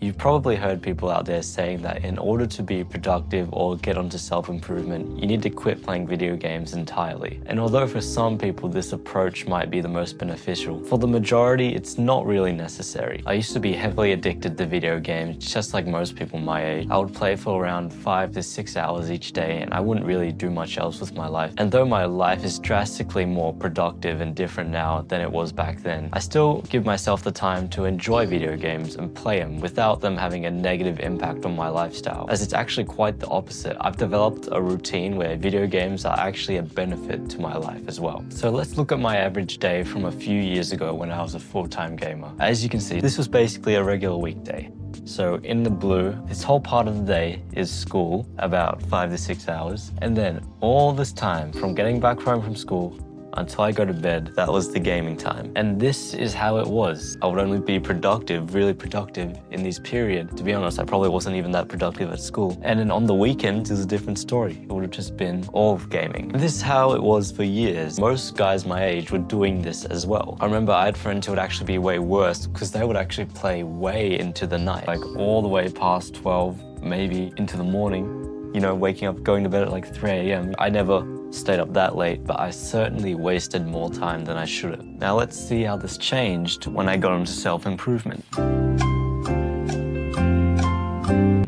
You've probably heard people out there saying that in order to be productive or get onto self-improvement, you need to quit playing video games entirely. And although for some people this approach might be the most beneficial, for the majority it's not really necessary. I used to be heavily addicted to video games, just like most people my age. I would play for around 5 to 6 hours each day and I wouldn't really do much else with my life. And though my life is drastically more productive and different now than it was back then, I still give myself the time to enjoy video games and play them without them having a negative impact on my lifestyle, as it's actually quite the opposite. I've developed a routine where video games are actually a benefit to my life as well. So let's look at my average day from a few years ago when I was a full-time gamer. As you can see, this was basically a regular weekday. So in the blue, this whole part of the day is school, about 5 to 6 hours. And then all this time from getting back home from school until I go to bed, that was the gaming time. And this is how it was. I would only be productive, really productive in these periods. To be honest, I probably wasn't even that productive at school. And then on the weekends, it was a different story. It would have just been all gaming. And this is how it was for years. Most guys my age were doing this as well. I remember I had friends who would actually be way worse because they would actually play way into the night, like all the way past 12, maybe into the morning. You know, waking up, going to bed at like 3 a.m. I never stayed up that late, but I certainly wasted more time than I should have. Now let's see how this changed when I got into self-improvement.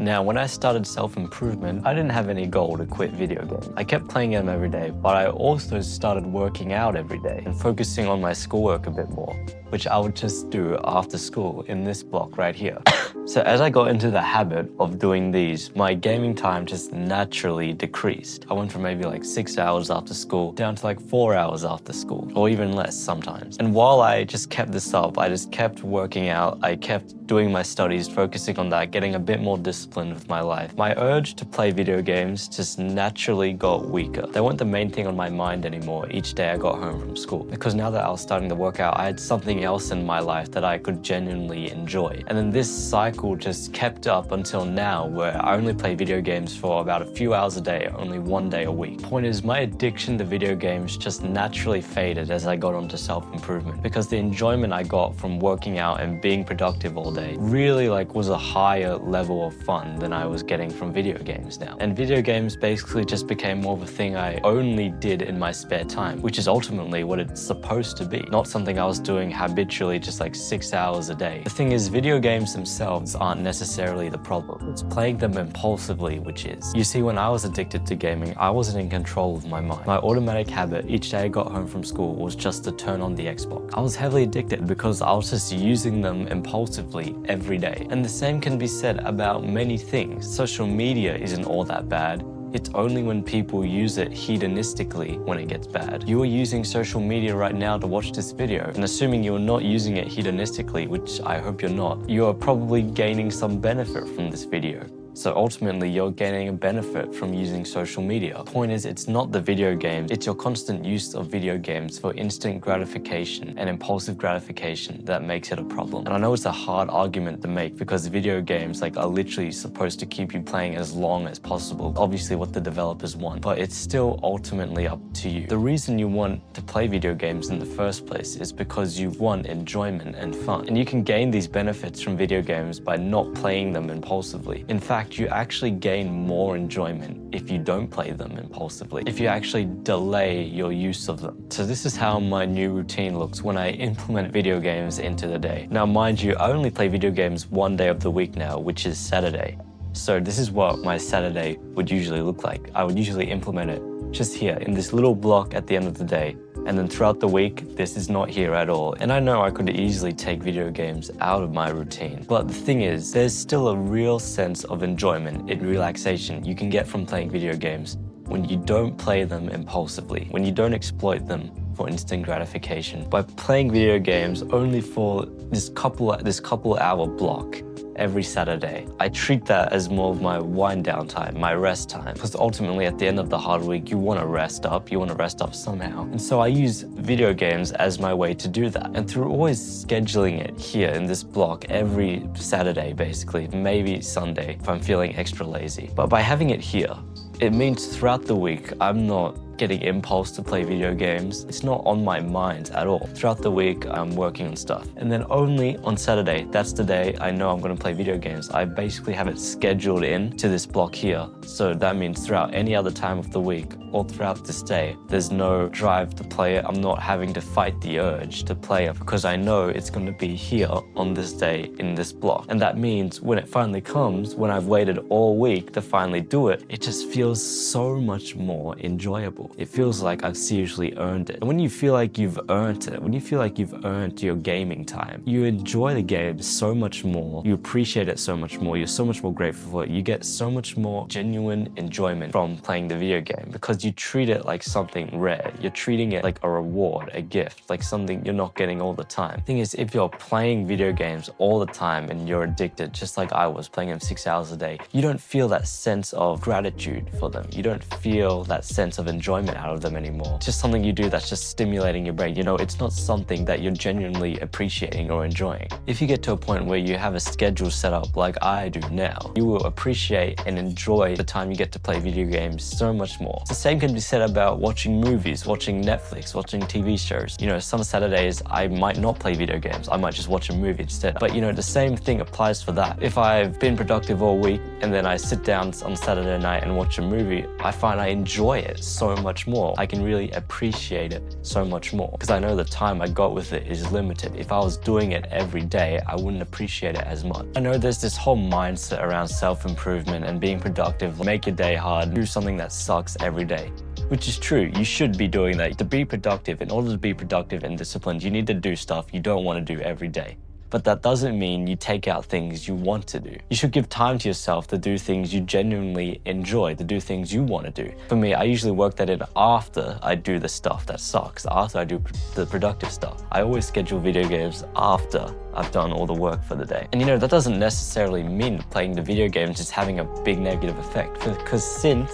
Now, when I started self-improvement, I didn't have any goal to quit video games. I kept playing them every day, but I also started working out every day and focusing on my schoolwork a bit more, which I would just do after school in this block right here. So as I got into the habit of doing these, my gaming time just naturally decreased. I went from maybe like 6 hours after school down to like 4 hours after school, or even less sometimes. And while I just kept this up, I just kept working out, I kept doing my studies, focusing on that, getting a bit more disciplined with my life. My urge to play video games just naturally got weaker. They weren't the main thing on my mind anymore each day I got home from school, because now that I was starting to work out, I had something else in my life that I could genuinely enjoy. And then this cycle just kept up until now, where I only play video games for about a few hours a day, only 1 day a week. Point is, my addiction to video games just naturally faded as I got onto self-improvement, because the enjoyment I got from working out and being productive all day really was a higher level of fun than I was getting from video games now. And video games basically just became more of a thing I only did in my spare time, which is ultimately what it's supposed to be, not something I was doing habitually just like 6 hours a day. The thing is, video games themselves aren't necessarily the problem. It's playing them impulsively, which is. You see, when I was addicted to gaming, I wasn't in control of my mind. My automatic habit each day I got home from school was just to turn on the Xbox. I was heavily addicted because I was just using them impulsively every day. And the same can be said about many things. Social media isn't all that bad. It's only when people use it hedonistically when it gets bad. You are using social media right now to watch this video, and assuming you're not using it hedonistically, which I hope you're not, you are probably gaining some benefit from this video. So ultimately, you're gaining a benefit from using social media. The point is, it's not the video games, it's your constant use of video games for instant gratification and impulsive gratification that makes it a problem. And I know it's a hard argument to make because video games are literally supposed to keep you playing as long as possible. Obviously what the developers want, but it's still ultimately up to you. The reason you want to play video games in the first place is because you want enjoyment and fun. And you can gain these benefits from video games by not playing them impulsively. In fact, you actually gain more enjoyment if you don't play them impulsively, if you actually delay your use of them. So this is how my new routine looks when I implement video games into the day. Now, mind you, I only play video games 1 day of the week now, which is Saturday. So this is what my Saturday would usually look like. I would usually implement it just here in this little block at the end of the day. And then throughout the week, this is not here at all. And I know I could easily take video games out of my routine. But the thing is, there's still a real sense of enjoyment and relaxation you can get from playing video games when you don't play them impulsively, when you don't exploit them for instant gratification. By playing video games only for this couple hour block every Saturday, I treat that as more of my wind down time, my rest time. Because ultimately at the end of the hard week, you want to rest up somehow. And so I use video games as my way to do that. And through always scheduling it here in this block every Saturday, basically, maybe Sunday if I'm feeling extra lazy. But by having it here, it means throughout the week, I'm not getting impulse to play video games. It's not on my mind at all. Throughout the week, I'm working on stuff. And then only on Saturday, that's the day I know I'm gonna play video games. I basically have it scheduled in to this block here. So that means throughout any other time of the week or throughout this day, there's no drive to play it. I'm not having to fight the urge to play it because I know it's gonna be here on this day in this block. And that means when it finally comes, when I've waited all week to finally do it, it just feels so much more enjoyable. It feels like I've seriously earned it. And when you feel like you've earned it, when you feel like you've earned your gaming time, you enjoy the game so much more, you appreciate it so much more, you're so much more grateful for it, you get so much more genuine enjoyment from playing the video game because you treat it like something rare. You're treating it like a reward, a gift, like something you're not getting all the time. Thing is, if you're playing video games all the time and you're addicted, just like I was, playing them 6 hours a day, you don't feel that sense of gratitude for them. You don't feel that sense of enjoyment out of them anymore. It's just something you do that's just stimulating your brain. You know, it's not something that you're genuinely appreciating or enjoying. If you get to a point where you have a schedule set up like I do now, you will appreciate and enjoy the time you get to play video games so much more. The same can be said about watching movies, watching Netflix, watching TV shows. You know, some Saturdays I might not play video games. I might just watch a movie instead. But you know, the same thing applies for that. If I've been productive all week and then I sit down on Saturday night and watch a movie, I find I enjoy it so much more. I can really appreciate it so much more because I know the time I got with it is limited. If I was doing it every day, I wouldn't appreciate it as much. I know there's this whole mindset around self-improvement and being productive, make your day hard, do something that sucks every day. Which is true, you should be doing that. To be productive, in order to be productive and disciplined, you need to do stuff you don't want to do every day. But that doesn't mean you take out things you want to do. You should give time to yourself to do things you genuinely enjoy, to do things you want to do. For me, I usually work that in after I do the stuff that sucks, after I do the productive stuff. I always schedule video games after I've done all the work for the day. And you know, that doesn't necessarily mean playing the video games is having a big negative effect, because since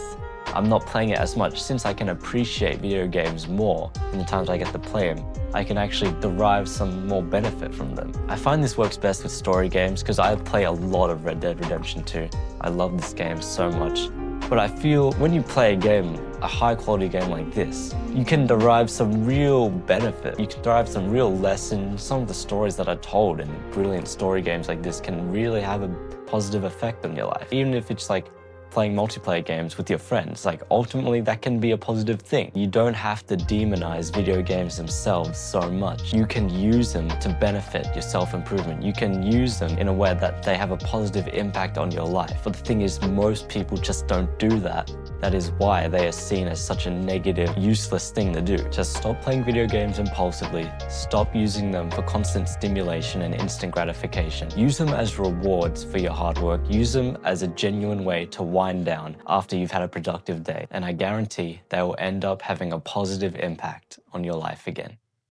I'm not playing it as much, since I can appreciate video games more in the times I get to play them, I can actually derive some more benefit from them. I find this works best with story games because I play a lot of Red Dead Redemption 2. I love this game so much. But I feel when you play a game, a high quality game like this, you can derive some real benefit. You can derive some real lessons. Some of the stories that are told in brilliant story games like this can really have a positive effect on your life. Even if it's like playing multiplayer games with your friends, like ultimately that can be a positive thing. You don't have to demonize video games themselves so much. You can use them to benefit your self-improvement. You can use them in a way that they have a positive impact on your life. But the thing is, most people just don't do that. That is why they are seen as such a negative, useless thing to do. Just stop playing video games impulsively. Stop using them for constant stimulation and instant gratification. Use them as rewards for your hard work. Use them as a genuine way to wind down after you've had a productive day. And I guarantee they will end up having a positive impact on your life again.